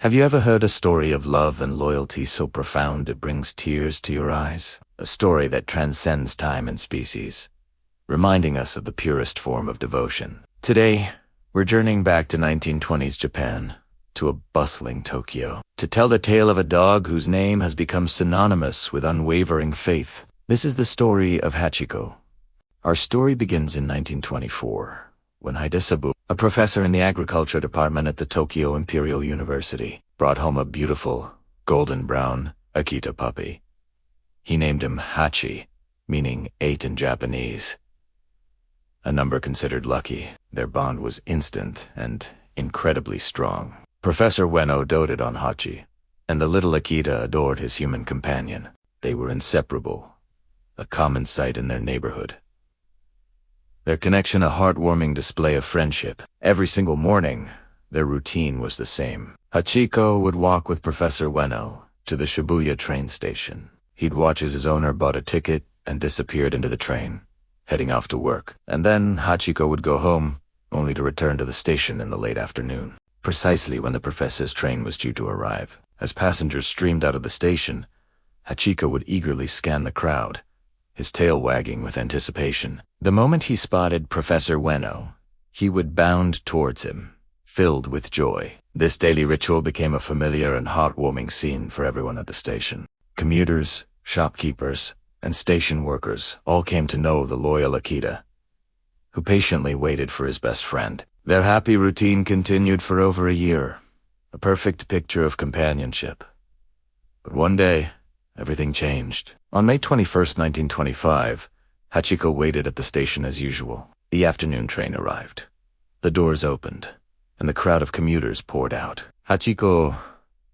Have you ever heard a story of love and loyalty so profound it brings tears to your eyes? A story that transcends time and species, reminding us of the purest form of devotion. Today, we're journeying back to 1920s Japan, to a bustling Tokyo, to tell the tale of a dog whose name has become synonymous with unwavering faith. This is the story of Hachiko. Our story begins in 1924, when Hidesabu, a professor in the agriculture department at the Tokyo Imperial University, brought home a beautiful, golden-brown Akita puppy. He named him Hachi, meaning 8 in Japanese. A number considered lucky. Their bond was instant and incredibly strong. Professor Ueno doted on Hachi, and the little Akita adored his human companion. They were inseparable, a common sight in their neighborhood. Their connection a heartwarming display of friendship. Every single morning, their routine was the same. Hachiko would walk with Professor Ueno to the Shibuya train station. He'd watch as his owner bought a ticket and disappeared into the train, heading off to work. And then Hachiko would go home, only to return to the station in the late afternoon, precisely when the professor's train was due to arrive. As passengers streamed out of the station, Hachiko would eagerly scan the crowd, his tail wagging with anticipation. The moment he spotted Professor Ueno, he would bound towards him, filled with joy. This daily ritual became a familiar and heartwarming scene for everyone at the station. Commuters, shopkeepers, and station workers all came to know the loyal Akita, who patiently waited for his best friend. Their happy routine continued for over a year, a perfect picture of companionship. But one day, everything changed. On May 21st, 1925, Hachiko waited at the station as usual. The afternoon train arrived. The doors opened, and the crowd of commuters poured out. Hachiko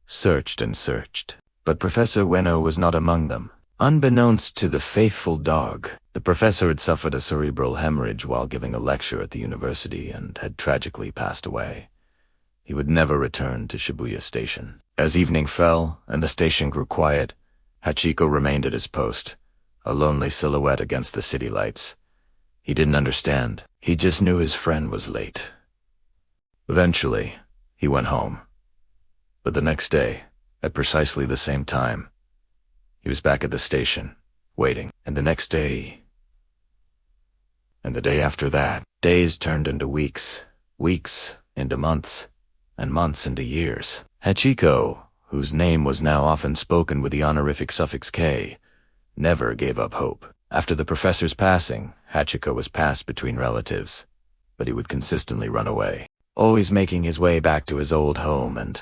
searched and searched, but Professor Ueno was not among them. Unbeknownst to the faithful dog, the professor had suffered a cerebral hemorrhage while giving a lecture at the university and had tragically passed away. He would never return to Shibuya Station. As evening fell and the station grew quiet, Hachiko remained at his post, a lonely silhouette against the city lights. He didn't understand. He just knew his friend was late. Eventually, he went home. But the next day, at precisely the same time, he was back at the station, waiting. And the next day, and the day after that, days turned into weeks, weeks into months, and months into years. Hachiko, whose name was now often spoken with the honorific suffix K, never gave up hope. After the professor's passing, Hachiko was passed between relatives, but he would consistently run away, always making his way back to his old home and,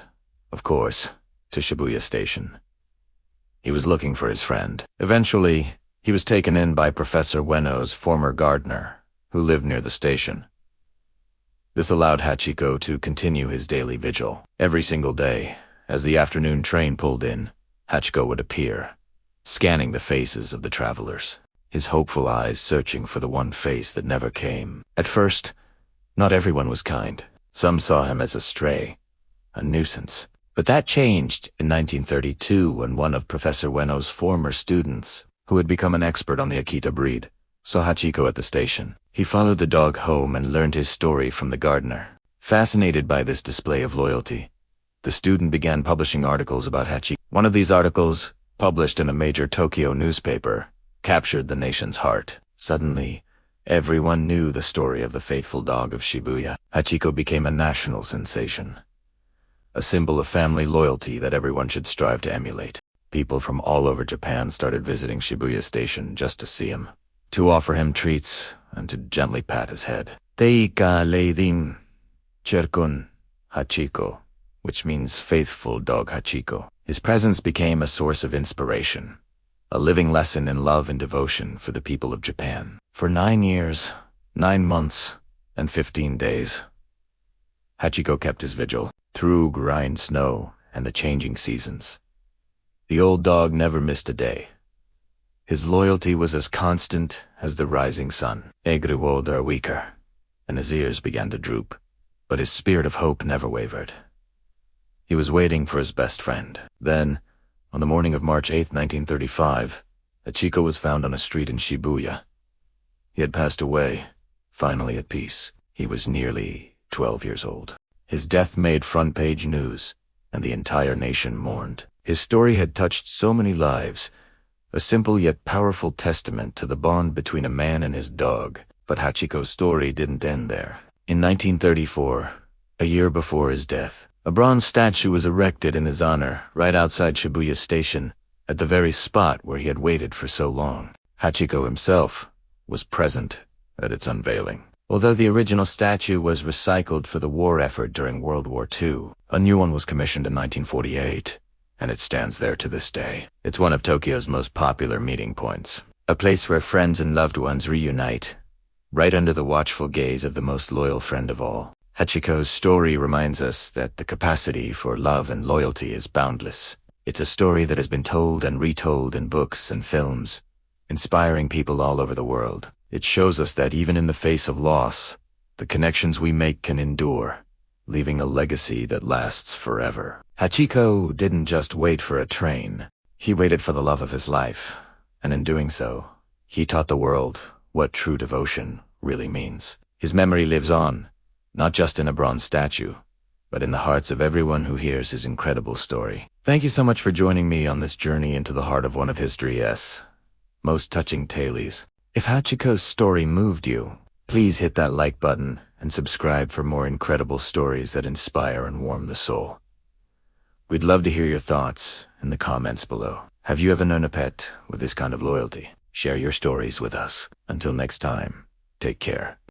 of course, to Shibuya Station. He was looking for his friend. Eventually, he was taken in by Professor Ueno's former gardener, who lived near the station. This allowed Hachiko to continue his daily vigil. Every single day, as the afternoon train pulled in, Hachiko would appear, scanning the faces of the travelers, his hopeful eyes searching for the one face that never came. At first, not everyone was kind. Some saw him as a stray, a nuisance. But that changed in 1932 when one of Professor Ueno's former students, who had become an expert on the Akita breed, saw Hachiko at the station. He followed the dog home and learned his story from the gardener. Fascinated by this display of loyalty, the student began publishing articles about Hachiko. One of these articles, published in a major Tokyo newspaper, captured the nation's heart. Suddenly, everyone knew the story of the faithful dog of Shibuya. Hachiko became a national sensation, a symbol of family loyalty that everyone should strive to emulate. People from all over Japan started visiting Shibuya Station just to see him, to offer him treats, and to gently pat his head. Teika leidim cherkun Hachiko, which means faithful dog Hachiko. His presence became a source of inspiration, a living lesson in love and devotion for the people of Japan. For 9 years, 9 months, and 15 days, Hachiko kept his vigil through grind snow and the changing seasons. The old dog never missed a day. His loyalty was as constant as the rising sun. He grew older, weaker, and his ears began to droop, but his spirit of hope never wavered. He was waiting for his best friend. Then, on the morning of March 8, 1935, Hachiko was found on a street in Shibuya. He had passed away, finally at peace. He was nearly 12 years old. His death made front-page news, and the entire nation mourned. His story had touched so many lives, a simple yet powerful testament to the bond between a man and his dog. But Hachiko's story didn't end there. In 1934, a year before his death, a bronze statue was erected in his honor right outside Shibuya Station, at the very spot where he had waited for so long. Hachiko himself was present at its unveiling. Although the original statue was recycled for the war effort during World War II, a new one was commissioned in 1948, and it stands there to this day. It's one of Tokyo's most popular meeting points, a place where friends and loved ones reunite, right under the watchful gaze of the most loyal friend of all. Hachiko's story reminds us that the capacity for love and loyalty is boundless. It's a story that has been told and retold in books and films, inspiring people all over the world. It shows us that even in the face of loss, the connections we make can endure, leaving a legacy that lasts forever. Hachiko didn't just wait for a train. He waited for the love of his life, and in doing so, he taught the world what true devotion really means. His memory lives on, not just in a bronze statue, but in the hearts of everyone who hears his incredible story. Thank you so much for joining me on this journey into the heart of one of history's most touching tales. If Hachiko's story moved you, please hit that like button and subscribe for more incredible stories that inspire and warm the soul. We'd love to hear your thoughts in the comments below. Have you ever known a pet with this kind of loyalty? Share your stories with us. Until next time, take care.